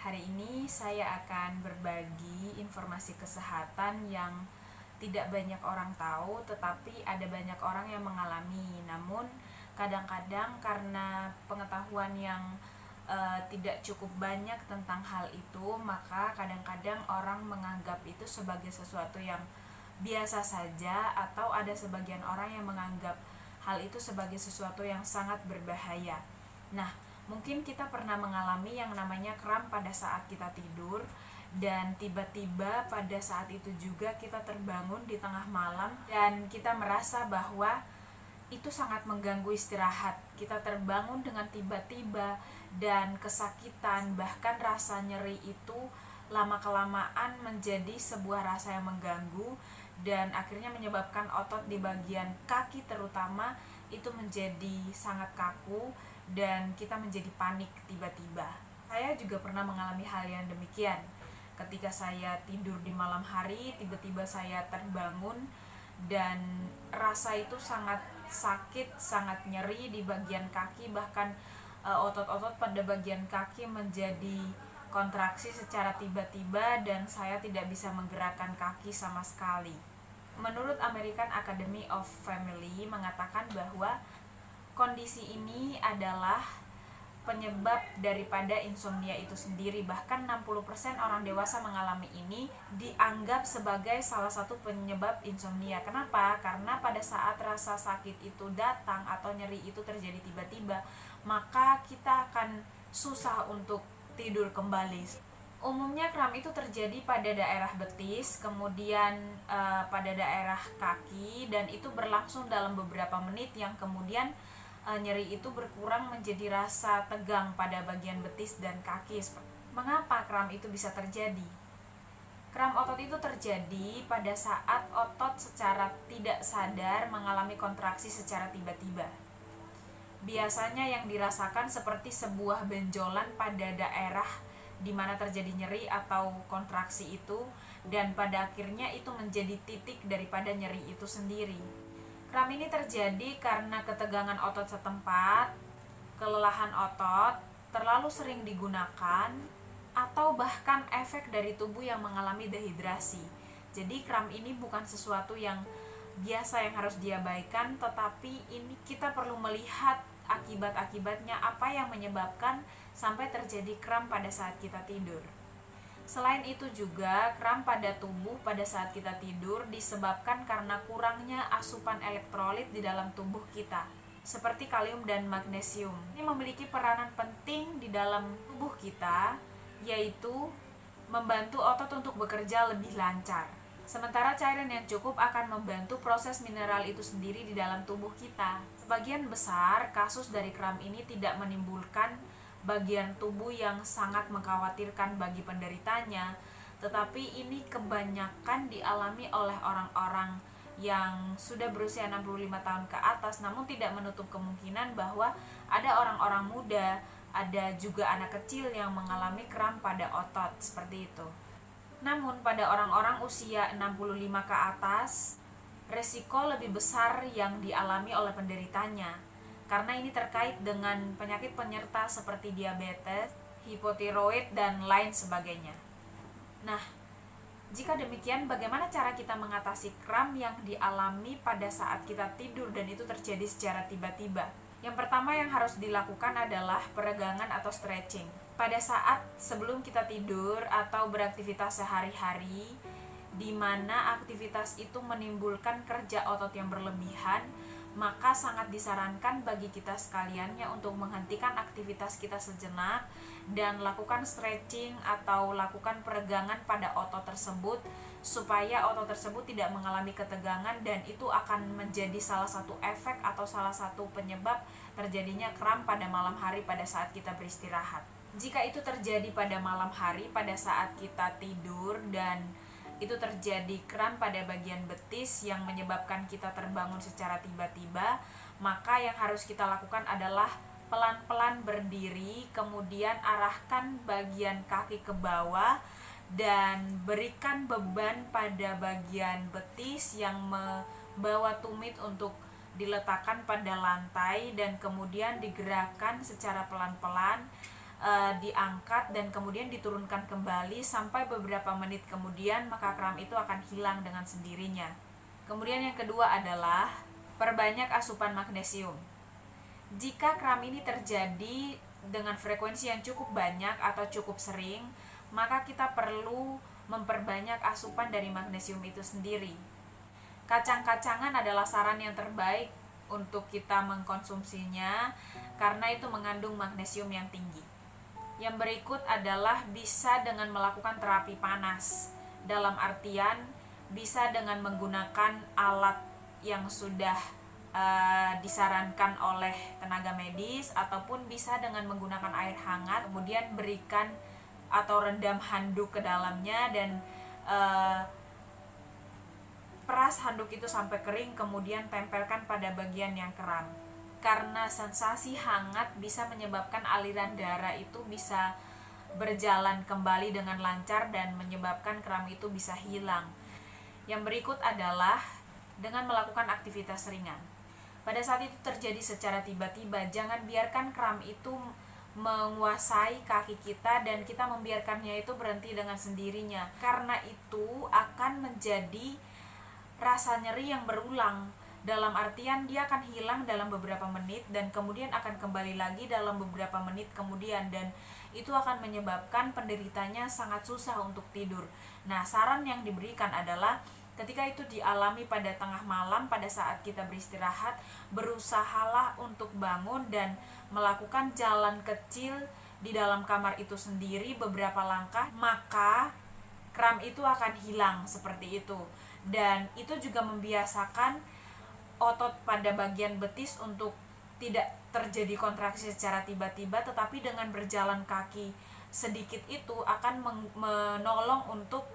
Hari ini saya akan berbagi informasi kesehatan yang tidak banyak orang tahu, tetapi ada banyak orang yang mengalami. Namun kadang-kadang karena pengetahuan yang tidak cukup banyak tentang hal itu, maka kadang-kadang orang menganggap itu sebagai sesuatu yang biasa saja, atau ada sebagian orang yang menganggap hal itu sebagai sesuatu yang sangat berbahaya. Nah, mungkin kita pernah mengalami yang namanya kram pada saat kita tidur, dan tiba-tiba pada saat itu juga kita terbangun di tengah malam dan kita merasa bahwa itu sangat mengganggu istirahat. Kita terbangun dengan tiba-tiba dan kesakitan, bahkan rasa nyeri itu lama-kelamaan menjadi sebuah rasa yang mengganggu dan akhirnya menyebabkan otot di bagian kaki terutama itu menjadi sangat kaku dan kita menjadi panik tiba-tiba. Saya juga pernah mengalami hal yang demikian. Ketika saya tidur di malam hari, tiba-tiba saya terbangun dan rasa itu sangat sakit, sangat nyeri di bagian kaki, bahkan otot-otot pada bagian kaki menjadi kontraksi secara tiba-tiba dan saya tidak bisa menggerakkan kaki sama sekali. Menurut American Academy of Family mengatakan bahwa kondisi ini adalah penyebab daripada insomnia itu sendiri. Bahkan 60% orang dewasa mengalami ini dianggap sebagai salah satu penyebab insomnia. Kenapa? Karena pada saat rasa sakit itu datang atau nyeri itu terjadi tiba-tiba, maka kita akan susah untuk tidur kembali. Umumnya kram itu terjadi pada daerah betis, kemudian pada daerah kaki, dan itu berlangsung dalam beberapa menit yang kemudian nyeri itu berkurang menjadi rasa tegang pada bagian betis dan kaki. Mengapa kram itu bisa terjadi? Kram otot itu terjadi pada saat otot secara tidak sadar mengalami kontraksi secara tiba-tiba. Biasanya yang dirasakan seperti sebuah benjolan pada daerah di mana terjadi nyeri atau kontraksi itu, dan pada akhirnya itu menjadi titik daripada nyeri itu sendiri. Kram ini terjadi karena ketegangan otot setempat, kelelahan otot, terlalu sering digunakan, atau bahkan efek dari tubuh yang mengalami dehidrasi. Jadi kram ini bukan sesuatu yang biasa yang harus diabaikan, tetapi ini kita perlu melihat akibat-akibatnya, apa yang menyebabkan sampai terjadi kram pada saat kita tidur. Selain itu juga, kram pada tubuh pada saat kita tidur disebabkan karena kurangnya asupan elektrolit di dalam tubuh kita, seperti kalium dan magnesium. Ini memiliki peranan penting di dalam tubuh kita, yaitu membantu otot untuk bekerja lebih lancar. Sementara cairan yang cukup akan membantu proses mineral itu sendiri di dalam tubuh kita. Sebagian besar kasus dari kram ini tidak menimbulkan bagian tubuh yang sangat mengkhawatirkan bagi penderitanya, tetapi ini kebanyakan dialami oleh orang-orang yang sudah berusia 65 tahun ke atas, namun tidak menutup kemungkinan bahwa ada orang-orang muda, ada juga anak kecil yang mengalami kram pada otot seperti itu. Namun pada orang-orang usia 65 ke atas, resiko lebih besar yang dialami oleh penderitanya, karena ini terkait dengan penyakit penyerta seperti diabetes, hipotiroid, dan lain sebagainya. Nah, jika demikian, bagaimana cara kita mengatasi kram yang dialami pada saat kita tidur dan itu terjadi secara tiba-tiba? Yang pertama yang harus dilakukan adalah peregangan atau stretching. Pada saat sebelum kita tidur atau beraktivitas sehari-hari, di mana aktivitas itu menimbulkan kerja otot yang berlebihan, maka sangat disarankan bagi kita sekaliannya untuk menghentikan aktivitas kita sejenak dan lakukan stretching atau lakukan peregangan pada otot tersebut, supaya otot tersebut tidak mengalami ketegangan, dan itu akan menjadi salah satu efek atau salah satu penyebab terjadinya kram pada malam hari pada saat kita beristirahat. Jika itu terjadi pada malam hari pada saat kita tidur dan itu terjadi kram pada bagian betis yang menyebabkan kita terbangun secara tiba-tiba, maka yang harus kita lakukan adalah pelan-pelan berdiri, kemudian arahkan bagian kaki ke bawah dan berikan beban pada bagian betis yang membawa tumit untuk diletakkan pada lantai, dan kemudian digerakkan secara pelan-pelan diangkat dan kemudian diturunkan kembali sampai beberapa menit kemudian, maka kram itu akan hilang dengan sendirinya. Kemudian yang kedua adalah perbanyak asupan magnesium. Jika kram ini terjadi dengan frekuensi yang cukup banyak atau cukup sering, maka kita perlu memperbanyak asupan dari magnesium itu sendiri. Kacang-kacangan adalah saran yang terbaik untuk kita mengkonsumsinya karena itu mengandung magnesium yang tinggi. Yang berikut adalah bisa dengan melakukan terapi panas, dalam artian bisa dengan menggunakan alat yang sudah disarankan oleh tenaga medis, ataupun bisa dengan menggunakan air hangat kemudian berikan atau rendam handuk ke dalamnya dan peras handuk itu sampai kering, kemudian tempelkan pada bagian yang kram. Karena sensasi hangat bisa menyebabkan aliran darah itu bisa berjalan kembali dengan lancar dan menyebabkan kram itu bisa hilang. Yang berikut adalah dengan melakukan aktivitas ringan. Pada saat itu terjadi secara tiba-tiba, jangan biarkan kram itu menguasai kaki kita dan kita membiarkannya itu berhenti dengan sendirinya. Karena itu akan menjadi rasa nyeri yang berulang. Dalam artian dia akan hilang dalam beberapa menit dan kemudian akan kembali lagi dalam beberapa menit kemudian, dan itu akan menyebabkan penderitanya sangat susah untuk tidur. Nah, saran yang diberikan adalah ketika itu dialami pada tengah malam, pada saat kita beristirahat, berusahalah untuk bangun dan melakukan jalan kecil di dalam kamar itu sendiri beberapa langkah, maka kram itu akan hilang seperti itu. Dan itu juga membiasakan otot pada bagian betis untuk tidak terjadi kontraksi secara tiba-tiba, tetapi dengan berjalan kaki sedikit itu akan menolong untuk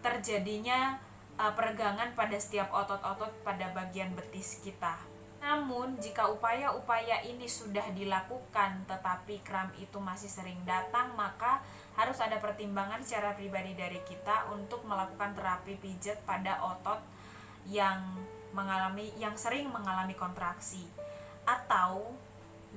terjadinya peregangan pada setiap otot-otot pada bagian betis kita. Namun, jika upaya-upaya ini sudah dilakukan tetapi kram itu masih sering datang, maka harus ada pertimbangan secara pribadi dari kita untuk melakukan terapi pijat pada otot yang sering mengalami kontraksi. Atau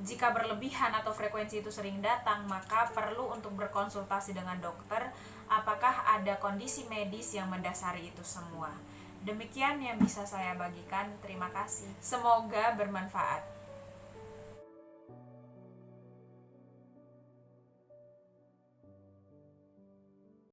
jika berlebihan atau frekuensi itu sering datang, maka perlu untuk berkonsultasi dengan dokter apakah ada kondisi medis yang mendasari itu semua. Demikian yang bisa saya bagikan. Terima kasih. Semoga bermanfaat.